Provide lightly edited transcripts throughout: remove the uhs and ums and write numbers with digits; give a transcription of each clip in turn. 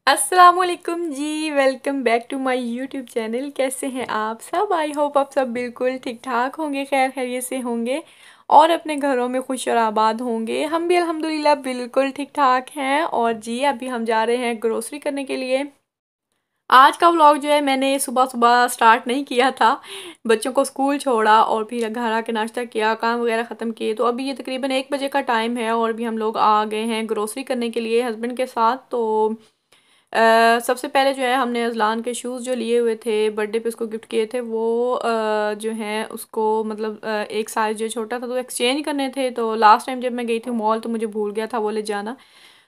अस्सलामुअलैकुम जी, welcome back to my YouTube channel. कैसे हैं आप सब? आई होप आप सब बिल्कुल ठीक ठाक होंगे, खैर खैरियत से होंगे और अपने घरों में खुश और आबाद होंगे। हम भी अल्हम्दुलिल्लाह बिल्कुल ठीक ठाक हैं। और जी अभी हम जा रहे हैं ग्रोसरी करने के लिए। आज का व्लॉग जो है मैंने सुबह सुबह स्टार्ट नहीं किया था। बच्चों को स्कूल छोड़ा और फिर घर आके नाश्ता किया, काम वगैरह ख़त्म किए, तो अभी ये तकरीबन 1 बजे का टाइम है और भी हम लोग आ गए हैं ग्रोसरी करने के लिए हस्बैंड के साथ। तो सबसे पहले जो है हमने अज़लान के शूज़ जो लिए हुए थे, बर्थडे पे उसको गिफ्ट किए थे, वो जो हैं उसको मतलब एक साइज़ जो छोटा था तो एक्सचेंज करने थे। तो लास्ट टाइम जब मैं गई थी मॉल तो मुझे भूल गया था वो ले जाना।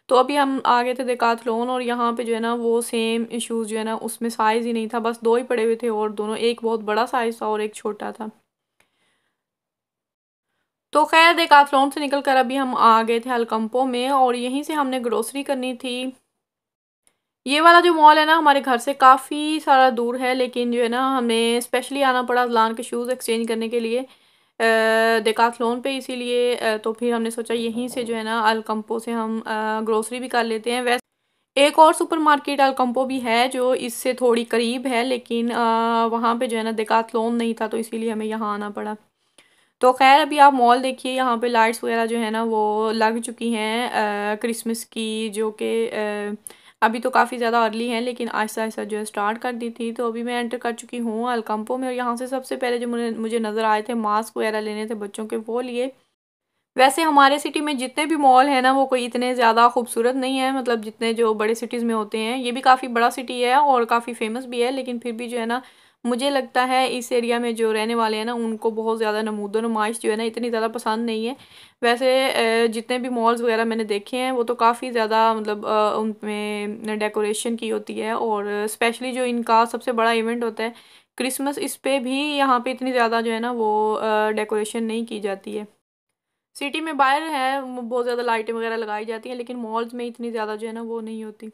तो अभी हम आ गए थे डेकाथलॉन और यहाँ पे जो है ना वो सेम शूज़ जो है ना उसमें साइज़ ही नहीं था, बस दो ही पड़े हुए थे और दोनों, एक बहुत बड़ा साइज़ था और एक छोटा था। तो खैर डेकाथलॉन से निकल कर अभी हम आ गए थे अलकंपो में और यहीं से हमने ग्रोसरी करनी थी। ये वाला जो मॉल है ना हमारे घर से काफ़ी सारा दूर है, लेकिन जो है ना हमें स्पेशली आना पड़ा लान के शूज़ एक्सचेंज करने के लिए डेकाथलॉन पे, इसीलिए तो फिर हमने सोचा यहीं से जो है ना अलकंपो से हम ग्रोसरी भी कर लेते हैं। वैसे एक और सुपरमार्केट अलकंपो भी है जो इससे थोड़ी करीब है, लेकिन वहाँ पे जो है ना डेकाथलॉन नहीं था तो इसीलिए हमें यहाँ आना पड़ा। तो खैर अभी आप मॉल देखिए, यहाँ पे लाइट्स वगैरह जो है ना वो लग चुकी हैं क्रिसमस की, जो कि अभी तो काफ़ी ज़्यादा अर्ली हैं लेकिन आहिस्ता आहिस्ता जो है स्टार्ट कर दी थी। तो अभी मैं एंटर कर चुकी हूँ अलकंपो में और यहाँ से सबसे पहले जो मुझे नज़र आए थे मास्क वगैरह लेने थे बच्चों के, वो लिए। वैसे हमारे सिटी में जितने भी मॉल हैं ना वो कोई इतने ज़्यादा खूबसूरत नहीं है, मतलब जितने जो बड़े सिटीज़ में होते हैं। ये भी काफ़ी बड़ा सिटी है और काफ़ी फेमस भी है, लेकिन फिर भी जो है ना मुझे लगता है इस एरिया में जो रहने वाले हैं ना उनको बहुत ज़्यादा नमूदो नुमाइश जो है ना इतनी ज़्यादा पसंद नहीं है। वैसे जितने भी मॉल्स वगैरह मैंने देखे हैं वो तो काफ़ी ज़्यादा मतलब उनमें डेकोरेशन की होती है और स्पेशली जो इनका सबसे बड़ा इवेंट होता है क्रिसमस, इस पे भी यहाँ पे इतनी ज़्यादा जो है ना वो डेकोरेशन नहीं की जाती है। सिटी में बाहर है बहुत ज़्यादा लाइटें वगैरह लगाई जाती हैं, लेकिन मॉल्स में इतनी ज़्यादा जो है ना वो नहीं होती।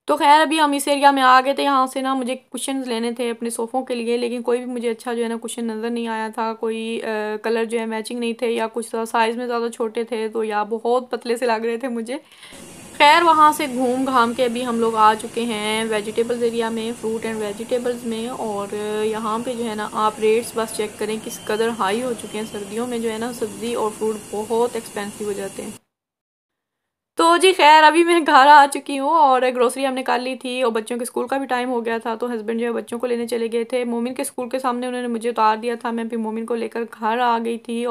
तो खैर अभी हम इस एरिया में आ गए थे। यहाँ से ना मुझे कुशन्स लेने थे अपने सोफ़ों के लिए, लेकिन कोई भी मुझे अच्छा जो है ना कुशन नज़र नहीं आया था। कोई कलर जो है मैचिंग नहीं थे, या कुछ साइज़ में ज़्यादा छोटे थे तो या बहुत पतले से लग रहे थे मुझे। खैर वहाँ से घूम घाम के अभी हम लोग आ चुके हैं वेजिटेबल्स एरिया में, फ्रूट एंड वेजिटेबल्स में। और यहाँ पे जो है ना आप रेट्स बस चेक करें किस कदर हाई हो चुके हैं। सर्दियों में जो है ना सब्ज़ी और फ्रूट बहुत एक्सपेंसिव हो जाते हैं। तो जी खैर अभी मैं घर आ चुकी हूँ और ग्रोसरी हमने कर ली थी और बच्चों के स्कूल का भी टाइम हो गया था, तो हस्बैंड जो है बच्चों को लेने चले गए थे। मोमिन के स्कूल के सामने उन्होंने मुझे उतार दिया था, मैं भी मोमिन को लेकर घर आ गई थी।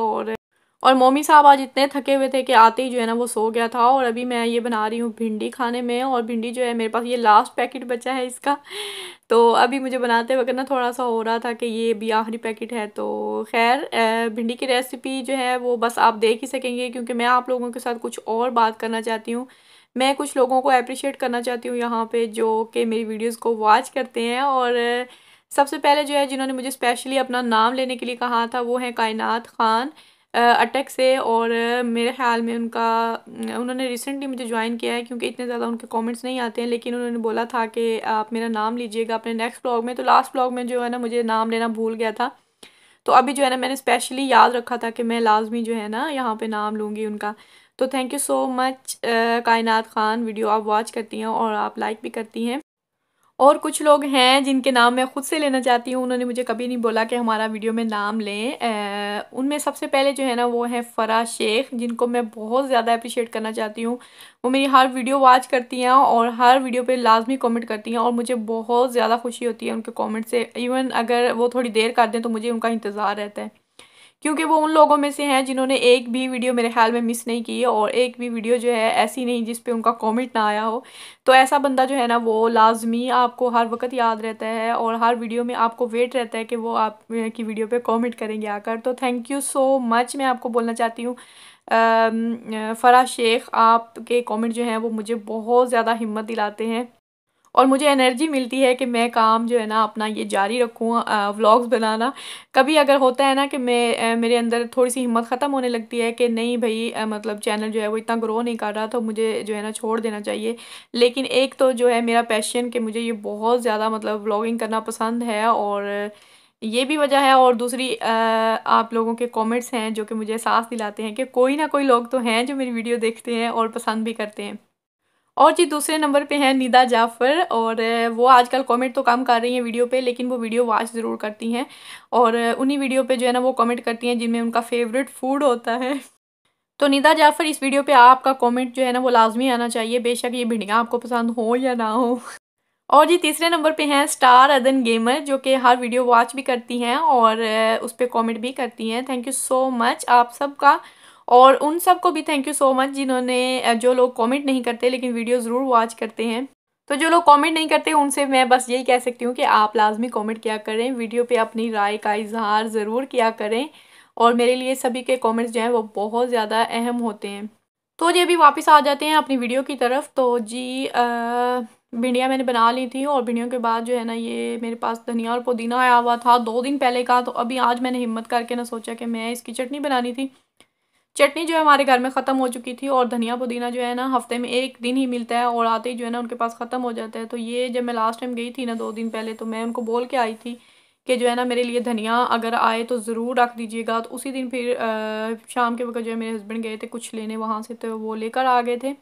और मोमी साहब आज इतने थके हुए थे कि आते ही जो है ना वो सो गया था। और अभी मैं ये बना रही हूँ भिंडी खाने में, और भिंडी जो है मेरे पास ये लास्ट पैकेट बचा है इसका। तो अभी मुझे बनाते वक्त ना थोड़ा सा हो रहा था कि ये भी आखिरी पैकेट है। तो खैर भिंडी की रेसिपी जो है वो बस आप देख ही सकेंगे, क्योंकि मैं आप लोगों के साथ कुछ और बात करना चाहती हूँ। मैं कुछ लोगों को अप्रिशिएट करना चाहती हूँ यहाँ पे जो कि मेरी वीडियोस को वॉच करते हैं। और सबसे पहले जो है जिन्होंने मुझे स्पेशली अपना नाम लेने के लिए कहा था वो है कायनात ख़ान अटक से। और मेरे ख़्याल में उन्होंने रिसेंटली मुझे ज्वाइन किया है, क्योंकि इतने ज़्यादा उनके कमेंट्स नहीं आते हैं, लेकिन उन्होंने बोला था कि आप मेरा नाम लीजिएगा अपने नेक्स्ट ब्लॉग में। तो लास्ट ब्लॉग में जो है ना मुझे नाम लेना भूल गया था, तो अभी जो है ना मैंने स्पेशली याद रखा था कि मैं लाजमी जो है ना यहाँ पे नाम लूँगी उनका। तो थैंक यू सो मच कायनात ख़ान, वीडियो आप वॉच करती हैं और आप लाइक भी करती हैं। और कुछ लोग हैं जिनके नाम मैं खुद से लेना चाहती हूँ, उन्होंने मुझे कभी नहीं बोला कि हमारा वीडियो में नाम लें। उनमें सबसे पहले जो है ना वो है फ़रा शेख, जिनको मैं बहुत ज़्यादा अप्रिशिएट करना चाहती हूँ। वो मेरी हर वीडियो वॉच करती हैं और हर वीडियो पे लाजमी कमेंट करती हैं, और मुझे बहुत ज़्यादा खुशी होती है उनके कमेंट से। इवन अगर वो थोड़ी देर कर दें तो मुझे उनका इंतज़ार रहता है, क्योंकि वो उन लोगों में से हैं जिन्होंने एक भी वीडियो मेरे ख्याल में मिस नहीं की, और एक भी वीडियो जो है ऐसी नहीं जिस पे उनका कमेंट ना आया हो। तो ऐसा बंदा जो है ना वो लाजमी आपको हर वक्त याद रहता है और हर वीडियो में आपको वेट रहता है कि वो आप की वीडियो पे कमेंट करेंगे आकर। तो थैंक यू सो मच, मैं आपको बोलना चाहती हूँ फ़रा शेख, आपके कमेंट जो हैं वो मुझे बहुत ज़्यादा हिम्मत दिलाते हैं और मुझे एनर्जी मिलती है कि मैं काम जो है ना अपना ये जारी रखूँ व्लॉग्स बनाना। कभी अगर होता है ना कि मेरे अंदर थोड़ी सी हिम्मत ख़त्म होने लगती है कि नहीं भाई मतलब चैनल जो है वो इतना ग्रो नहीं कर रहा, तो मुझे जो है ना छोड़ देना चाहिए। लेकिन एक तो जो है मेरा पैशन कि मुझे ये बहुत ज़्यादा मतलब व्लॉगिंग करना पसंद है, और ये भी वजह है। और दूसरी आप लोगों के कमेंट्स हैं जो कि मुझे एहसास दिलाते हैं कि कोई ना कोई लोग तो हैं जो मेरी वीडियो देखते हैं और पसंद भी करते हैं। और जी दूसरे नंबर पे हैं निदा जाफ़र, और वो आजकल कमेंट तो कम कर रही हैं वीडियो पे, लेकिन वो वीडियो वॉच ज़रूर करती हैं, और उन्हीं वीडियो पे जो है ना वो कमेंट करती हैं जिनमें उनका फेवरेट फूड होता है। तो निदा जाफ़र, इस वीडियो पे आपका कमेंट जो है ना वो लाज़मी आना चाहिए, बेशक ये भिंडियाँ आपको पसंद हो या ना हो। और जी तीसरे नंबर पे हैं स्टार अदन गेमर, जो कि हर वीडियो वॉच भी करती हैं और उस पे कमेंट भी करती हैं। थैंक यू सो मच आप सबका, और उन सबको भी थैंक यू सो मच जिन्होंने जो लोग कमेंट नहीं करते लेकिन वीडियो ज़रूर वॉच करते हैं। तो जो लोग कमेंट नहीं करते उनसे मैं बस यही कह सकती हूँ कि आप लाजमी कमेंट किया करें, वीडियो पे अपनी राय का इजहार ज़रूर किया करें, और मेरे लिए सभी के कमेंट्स जो हैं वो बहुत ज़्यादा अहम होते हैं। तो जी अभी वापस आ जाते हैं अपनी वीडियो की तरफ। तो जी भिंडियाँ मैंने बना ली थी, और भिंडियों के बाद जो है ना ये मेरे पास धनिया और पुदीना आया हुआ था 2 दिन पहले का। तो अभी आज मैंने हिम्मत करके ना सोचा कि मैं इसकी चटनी बनानी थी। चटनी जो है हमारे घर में ख़त्म हो चुकी थी, और धनिया पुदीना जो है ना हफ़्ते में 1 दिन ही मिलता है, और आते ही जो है ना उनके पास ख़त्म हो जाता है। तो ये जब मैं लास्ट टाइम गई थी ना 2 दिन पहले, तो मैं उनको बोल के आई थी कि जो है ना मेरे लिए धनिया अगर आए तो ज़रूर रख दीजिएगा। तो उसी दिन फिर शाम के वक़्त जो है मेरे हस्बैंड गए थे कुछ लेने वहाँ से, तो वो लेकर आ गए थे।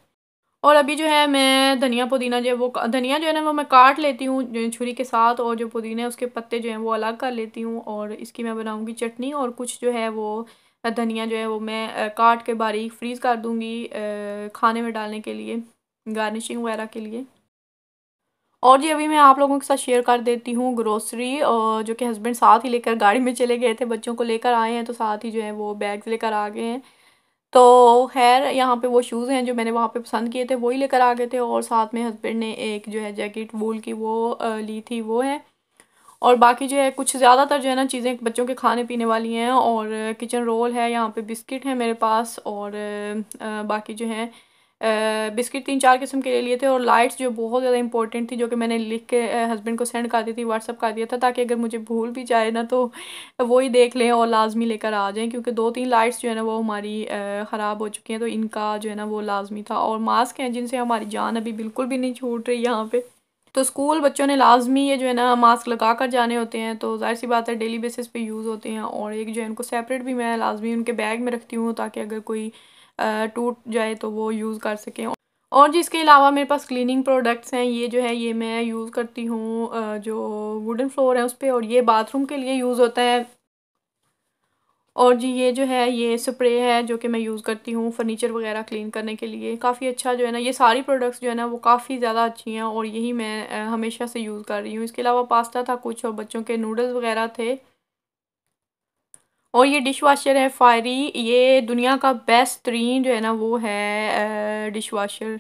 और अभी जो है मैं धनिया पुदीना जो है वो धनिया जो है ना वो मैं काट लेती हूँ छुरी के साथ, और जो पुदीना है उसके पत्ते जो हैं वो अलग कर लेती हूँ, और इसकी मैं बनाऊँगी चटनी। और कुछ जो है वो धनिया जो है वो मैं काट के बारीक फ्रीज़ कर दूँगी खाने में डालने के लिए, गार्निशिंग वगैरह के लिए। और जी अभी मैं आप लोगों के साथ शेयर कर देती हूँ ग्रोसरी, और जो कि हस्बैंड साथ ही लेकर गाड़ी में चले गए थे, बच्चों को लेकर आए हैं, तो साथ ही जो है वो बैग्स लेकर आ गए हैं। तो ख़ैर यहाँ पे वो शूज़ हैं जो मैंने वहाँ पे पसंद किए थे वही लेकर आ गए थे, और साथ में हस्बैंड ने एक जो है जैकेट वूल की वो ली थी वो है। और बाकी जो है कुछ ज़्यादातर जो है ना चीज़ें बच्चों के खाने पीने वाली हैं, और किचन रोल है, यहाँ पे बिस्किट है मेरे पास, और बाकी जो है बिस्किट 3-4 किस्म के ले लिए थे, और लाइट्स जो बहुत ज़्यादा इंपॉर्टेंट थी जो कि मैंने लिख के हस्बैंड को सेंड कर दी थी, व्हाट्सअप कर दिया था, ताकि अगर मुझे भूल भी जाए ना तो वो ही देख लें और लाजमी लेकर आ जाएं, क्योंकि 2-3 लाइट्स जो है ना वो हमारी ख़राब हो चुकी हैं, तो इनका जो है ना वो लाजमी था। और मास्क हैं जिनसे हमारी जान अभी बिल्कुल भी नहीं छूट रही यहाँ पे। तो स्कूल बच्चों ने लाज़मी ये जो है ना मास्क लगा कर जाने होते हैं, तो ज़ाहिर-सी बात है डेली बेसिस पे यूज़ होते हैं, और एक जो है उनको सेपरेट भी मैं लाज़मी उनके बैग में रखती हूँ, ताकि अगर कोई टूट जाए तो वो यूज़ कर सकें। और जी इसके अलावा मेरे पास क्लीनिंग प्रोडक्ट्स हैं, ये जो है ये मैं यूज़ करती हूँ जो वुडन फ्लोर है उस पे, और ये बाथरूम के लिए यूज़ होता है। और जी ये जो है ये स्प्रे है जो कि मैं यूज़ करती हूँ फर्नीचर वगैरह क्लीन करने के लिए। काफ़ी अच्छा जो है ना ये सारी प्रोडक्ट्स जो है ना वो काफ़ी ज़्यादा अच्छी हैं, और यही मैं हमेशा से यूज़ कर रही हूँ। इसके अलावा पास्ता था कुछ, और बच्चों के नूडल्स वगैरह थे। और ये डिश वॉशर है फायरी, ये दुनिया का बेस्ट तरीन जो है ना वो है डिश वॉशर।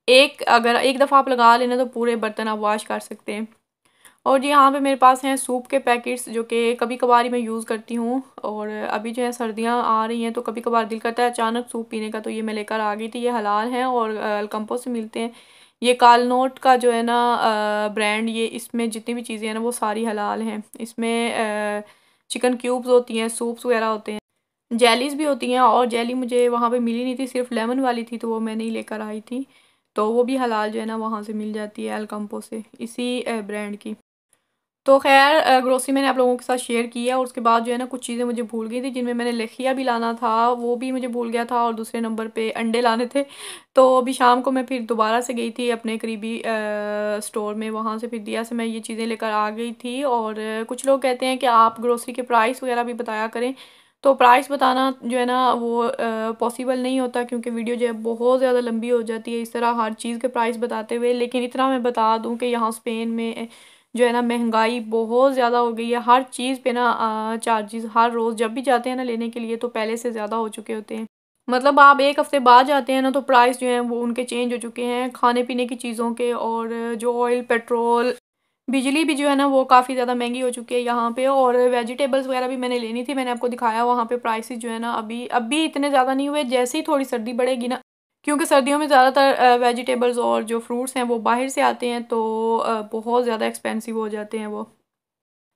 एक अगर एक दफ़ा आप लगा लेना तो पूरे बर्तन आप वॉश कर सकते हैं। और जी यहाँ पे मेरे पास हैं सूप के पैकेट्स जो कि कभी कभार ही मैं यूज़ करती हूँ, और अभी जो है सर्दियाँ आ रही हैं तो कभी कभार दिल करता है अचानक सूप पीने का, तो ये मैं लेकर आ गई थी। ये हलाल हैं और अल्कम्पो से मिलते हैं। ये कालनोट का जो है ना ब्रांड, ये इसमें जितनी भी चीज़ें हैं ना वो सारी हलाल हैं। इसमें चिकन क्यूब्स होती हैं, सूप्स वगैरह होते हैं, जेलीज़ भी होती हैं, और जेली मुझे वहाँ पे मिली नहीं थी, सिर्फ लेमन वाली थी, तो वो मैं नहीं लेकर आई थी। तो वो भी हलाल जो है ना वहाँ से मिल जाती है अल्कम्पो से, इसी ब्रांड की। तो ख़ैर ग्रोसरी मैंने आप लोगों के साथ शेयर की है, और उसके बाद जो है ना कुछ चीज़ें मुझे भूल गई थी जिनमें मैंने लखिया भी लाना था, वो भी मुझे भूल गया था, और दूसरे नंबर पे अंडे लाने थे। तो अभी शाम को मैं फिर दोबारा से गई थी अपने करीबी स्टोर में, वहाँ से फिर दिया से मैं ये चीज़ें लेकर आ गई थी। और कुछ लोग कहते हैं कि आप ग्रोसरी के प्राइस वगैरह भी बताया करें, तो प्राइस बताना जो है ना वो पॉसिबल नहीं होता, क्योंकि वीडियो जो है बहुत ज़्यादा लंबी हो जाती है इस तरह हर चीज़ के प्राइस बताते हुए। लेकिन इतना मैं बता दूँ कि यहाँ स्पेन में जो है ना महंगाई बहुत ज़्यादा हो गई है, हर चीज़ पे ना चार्जेस हर रोज़ जब भी जाते हैं ना लेने के लिए तो पहले से ज़्यादा हो चुके होते हैं। मतलब आप 1 हफ़्ते बाद जाते हैं ना तो प्राइस जो हैं वो उनके चेंज हो चुके हैं खाने पीने की चीज़ों के, और जो ऑयल, पेट्रोल, बिजली भी जो है ना वो काफ़ी ज़्यादा महंगी हो चुकी है यहाँ पे। और वेजिटेबल्स वगैरह भी मैंने लेनी थी, मैंने आपको दिखाया वहाँ पे प्राइसेस जो है ना अभी इतने ज़्यादा नहीं हुए। जैसे ही थोड़ी सर्दी बढ़ेगी ना, क्योंकि सर्दियों में ज़्यादातर वेजिटेबल्स और जो फ्रूट्स हैं वो बाहर से आते हैं, तो बहुत ज़्यादा एक्सपेंसिव हो जाते हैं वो।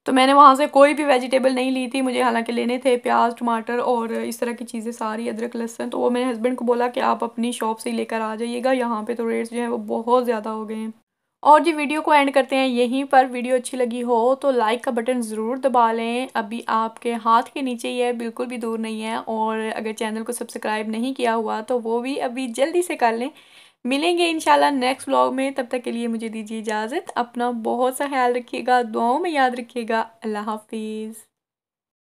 तो मैंने वहाँ से कोई भी वेजिटेबल नहीं ली थी, मुझे हालांकि लेने थे प्याज, टमाटर और इस तरह की चीज़ें सारी, अदरक, लहसुन। तो वो मैंने हस्बैंड को बोला कि आप अपनी शॉप से ही लेकर आ जाइएगा, यहाँ पे तो रेट्स जो हैं वो बहुत ज़्यादा हो गए हैं। और जी वीडियो को एंड करते हैं यहीं पर। वीडियो अच्छी लगी हो तो लाइक का बटन ज़रूर दबा लें, अभी आपके हाथ के नीचे ही है, बिल्कुल भी दूर नहीं है। और अगर चैनल को सब्सक्राइब नहीं किया हुआ तो वो भी अभी जल्दी से कर लें। मिलेंगे इंशाल्लाह नेक्स्ट व्लॉग में, तब तक के लिए मुझे दीजिए इजाज़त। अपना बहुत सा ख्याल रखिएगा, दुआओं में याद रखिएगा। अल्लाह हाफिज़।